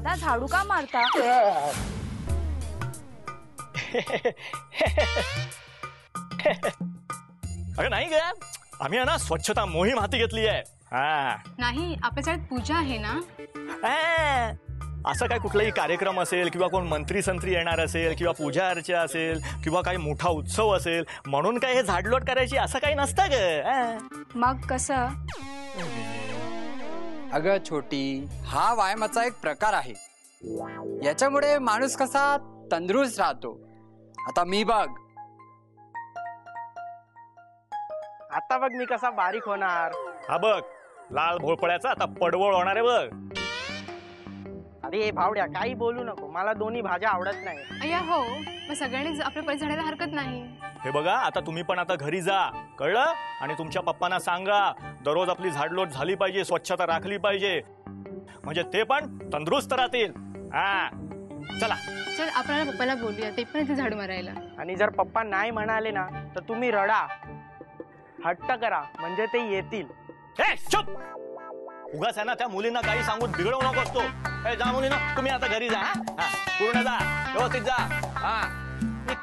दादा झाडू का मारता? अगं नाही ग, आम्ही आहे ना स्वच्छता मोहीम हाती घेतली आहे. हा नाही, आपल्या शाळेत पूजा आहे ना. असं काय कुठलाही कार्यक्रम असेल किंवा कोण मंत्री संत्री येणार असेल किंवा पूजा अर्चा असेल किंवा काही मोठा उत्सव असेल म्हणून काय हे झाडलोट करायची असं काही नसतं ग. मग कसं? अगं छोटी, हा व्यायामाचा एक प्रकार आहे. याच्यामुळे माणूस कसा तंदुरुस्त राहतो. आता मी बघ, आता बघ मी कसा बारीक होणार. हा बघ, लाल भोळपळ्याचा आता पडवळ होणार आहे बघ. अरे भावड्या काही बोलू नको, मला दोन्ही भाज्या आवडत नाही. अय्या हो, मग सगळ्यांनी आपल्या परी झाडायला हरकत नाही. हे बघा, आता तुम्ही पण आता घरी जा, कळलं? आणि तुमच्या पप्पांना सांगा दररोज आपली झाडलोट झाली पाहिजे, स्वच्छता राखली पाहिजे, म्हणजे ते पण तंदुरुस्त राहतील. हा चला चल आपण पप्पाला बोलूया, ते पण इथे झाडू मारायला. आणि जर पप्पा नाही म्हणाले ना तर तुम्ही रडा, हट्ट करा, म्हणजे ते येतील. चुप, उगाच आहे ना त्या मुलींना काही सांगून बिघडवू नको असतो. जा मुलींना, तुम्ही आता घरी जा. पूर्ण जा, व्यवस्थित जा. हा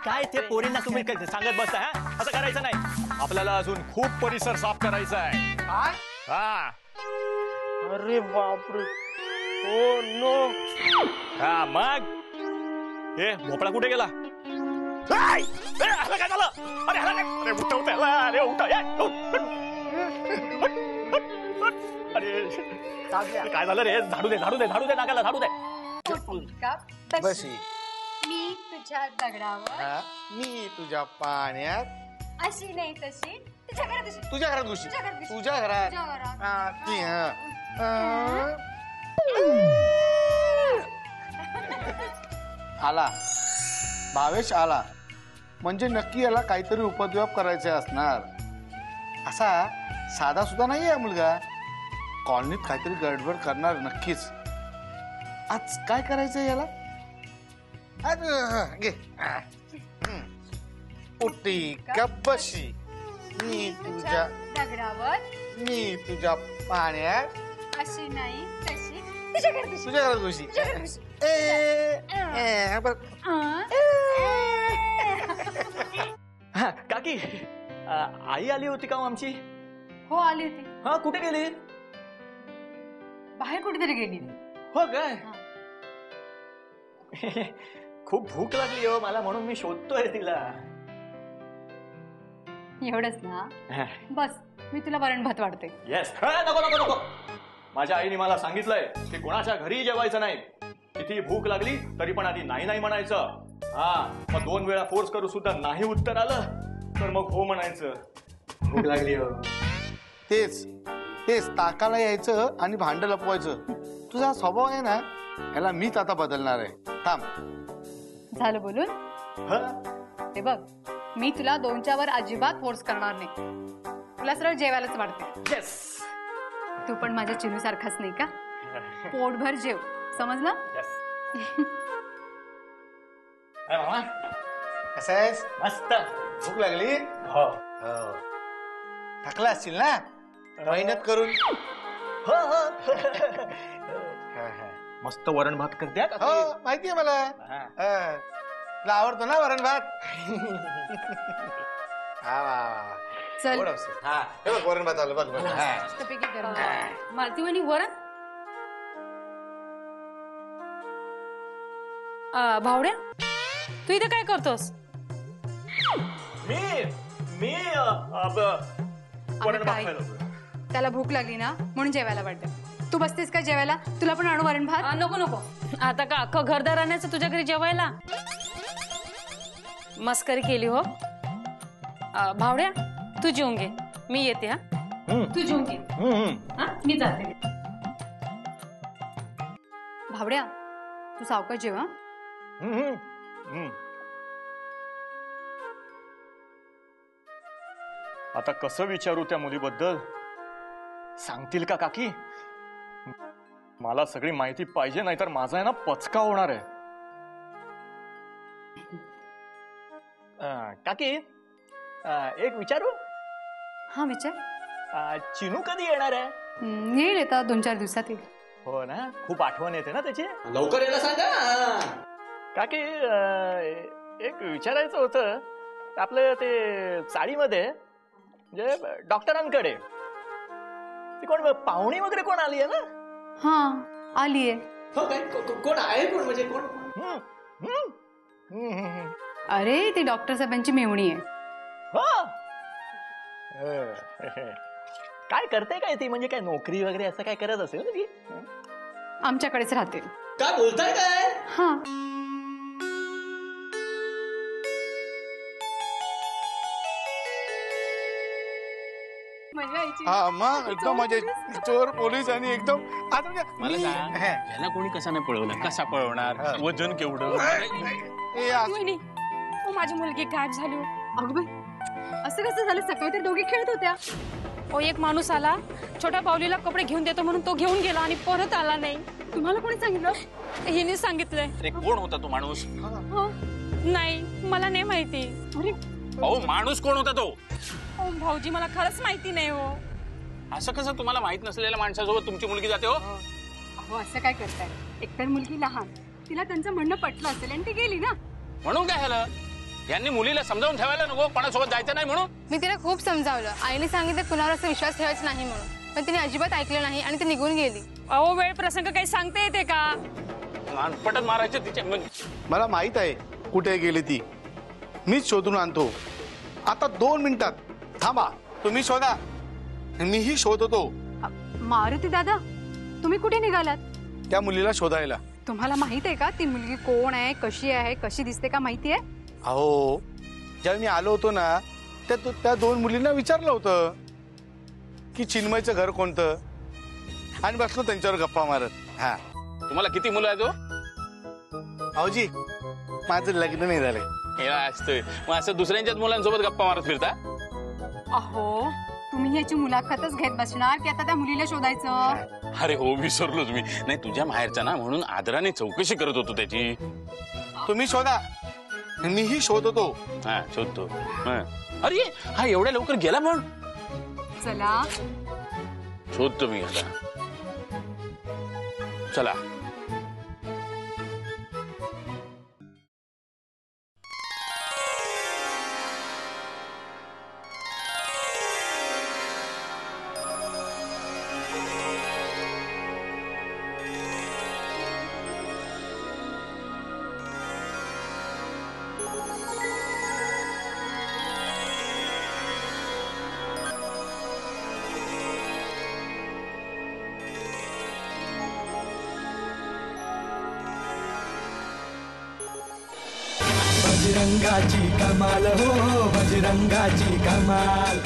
काय ते पोरींना तुम्ही सांगत बसता? असं करायचं नाही. आपल्याला अजून खूप परिसर साफ करायचा आहे. हा अरे बापरे, ओ नो. हा मग हे भोपळा कुठे गेला? काय झालं? अरे अरे उठवते, अरे उठ. अरे काय झालं रे? झाडू दे, झाडू दे, झाडू दे, नाकाला झाडू दे. बशी मी तुझ्या दगडावर, मी तुझ्या पाण्यात, अशी नाही तशी, तुझ्या घरात अशी, तुझ्या घरात घुशी, तुझ्या घरात घुशी, तुझ्या घरात. तुझ्या घरात. हा, ती, आला भावेश आला म्हणजे नक्की याला काहीतरी उपद्व्याप करायचे असणार. असा साधा सुद्धा नाहीये मुलगा. कॉलनीत काहीतरी गडबड करणार नक्कीच. आज काय करायचंय याला? घे उठी कब्बशी, मी तुझ्या दगडावर, मी तुझ्या पाण्यात, अशी नाही तशी, तुझ्या घरात अशी, तुझ्या घरात घुशी. तुझ्या घरात अशी. काकी, आई आली होती का आमची? हो आली होती. हा कुठे गेली? बाहेर कुठेतरी गेली. हो काय? खूप भूक लागली हो मला, म्हणून मी शोधतोय तिला. एवढंच ना? बस, मी तुला वरण भात वाढते. येस. नको नको नको, माझ्या आईने मला सांगितलंय की कोणाच्या घरी जेवायचं नाही. किती भूक लागली तरी पण आधी नाही नाही म्हणायचं. हा मग 2 वेळा फोर्स करू सुद्धा नाही उत्तर आलं तर मग हो म्हणायचं. भूक लागली हो. तेच तेच ताकाला यायचं आणि भांड लपवायचं. तुझा स्वभाव आहे ना, याला मीच आता बदलणार आहे. थांब. झालं बोलून? हे बघ, मी तुला 2च्या वर अजिबात फोर्स करणार नाही. तुला सरळ जेवायलाच वाढते. येस. तू पण माझ्या चिनू सारखाच नाही का? पोटभर जेव, समजलं? मामा कसं आहेस? मस्त. भूक लागली? हो. थकला असशील ना मेहनत करून? मस्त वरण भात करते. हो माहितीये मला. तुला आवडतो ना वरण भात? चल हे बघ वरण भात आलं बघ. मालती म्हणी वरण. भावड्या, तू इथे काय करतोस? मी वरण भात खायला. त्याला भूक लागली ना म्हणून जेवायला वाटतं. तू बसतेस का जेवायला? तुला पण आणू वरण भात? नको नको, आता का अख्खं घरदार आणायचं तुझ्या घरी जेवायला? मस्करी केली हो. भावड्या, तू जेवून घे, मी येते. हा तू जेवून घे. मी जाते. भावड्या, तू सावकाश जेव. आता कसं विचारू त्या मुलीबद्दल? सांगतील का काकी? मला सगळी माहिती पाहिजे, नाहीतर माझा आहे ना पचका होणार आहे. काकी, एक विचारू? हा विचार. चिनू कधी येणार आहे? येईल, येता 2-4 दिवसात येईल. हो ना, खूप आठवण येते ना त्याची. लवकर यायला सांगा. काकी एक विचारायचं होतं, आपलं ते चाळीमध्ये म्हणजे डॉक्टरांकडे ती कोण पाहुणी वगैरे कोण आली आहे ना? हा आलीये. हो काय? कोण आहे? कोण म्हणजे कोण? हम्म, हम्म, हम्म, हम्म. अरे ती डॉक्टर साहेबांची मेवणी आहे. हो. काय करते काय ती? म्हणजे काय नोकरी वगैरे असं काय करत असेल ना ती? आमच्याकडेच राहते. काय बोलताय काय? हा मजा यायची. हा मग एकदम मजा. चोर पोलीस आणि एकदम आता म्हणजे मला सांग, हे, याला कोणी कसा नाही पळवलं? कसा पळवणार? वजन केवढं? हे असं- वहिनी, ओ माझी मुलगी गायब झाली हो. अगं बाई, असं कसं झालं? सकाळी तर दोघे खेळत होत्या. ओ एक माणूस आला, छोट्या पावलीला कपडे घेऊन देतो म्हणून तो घेऊन गेला आणि परत आला नाही. तुम्हाला कोणी सांगितलं? हिने सांगितलंय. अरे कोण होता तो माणूस? नाही मला नाही माहिती. अरे अहो माणूस कोण होता तो? ओ भाऊजी मला खरंच माहिती नाही हो. असं कसं तुम्हाला माहित नसलेल्या माणसासोबत तुमची मुलगी जाते हो? अहो असं काय करताय? एकतर मुलगी लहान, तिला त्यांचं म्हणणं पटलं असेल आणि ती गेली ना. म्हणून काय झालं? यांनी मुलीला समजावून ठेवायला नको, कोणासोबत जायचं नाही म्हणून. मी तिला खूप समजावलं. आईने सांगितलं कुणावर असा विश्वास ठेवायचा नाही म्हणून, पण तिने अजिबात ऐकलं नाही आणि ती निघून गेली. अहो वेळ प्रसंग काही सांगता येते का? पटत मारायचं तिच्या. मला माहित आहे कुठे गेली ती. मीच शोधून आणतो. आता 2 मिनिटात थांबा. तुम्ही शोधा, मीही शोधतो. मारुती दादा, तुम्ही कुठे निघालात? त्या मुलीला शोधायला. तुम्हाला माहित आहे का ती मुलगी कोण आहे, कशी आहे, कशी दिसते का माहिती आहे? अहो जेव्हा मी आलो होतो ना, त्या 2 मुलींना विचारलं होतं की चिन्मयचं घर कोणतं, आणि बसलो त्यांच्यावर गप्पा मारत. हा तुम्हाला किती मुलं आहेत हो? भाऊजी माझं लग्न नाही झालंय. हे असतंय मग असं दुसऱ्यांच्याच मुलांसोबत गप्पा मारत फिरता? अहो तुम्ही याची मुलाखतच घेत बसणार की आता त्या मुलीला शोधायचं? अरे हो विसरलोच मी. नाही तुझ्या माहेरचा ना म्हणून आदराने चौकशी करत होतो त्याची. तुम्ही शोधा, मीही शोधतो. हा शोधतो. हा. अरे हा एवढ्या लवकर गेला पण? चला शोधतो मी आता. चला. बजरंगाची कमाल हो, बजरंगाची कमाल.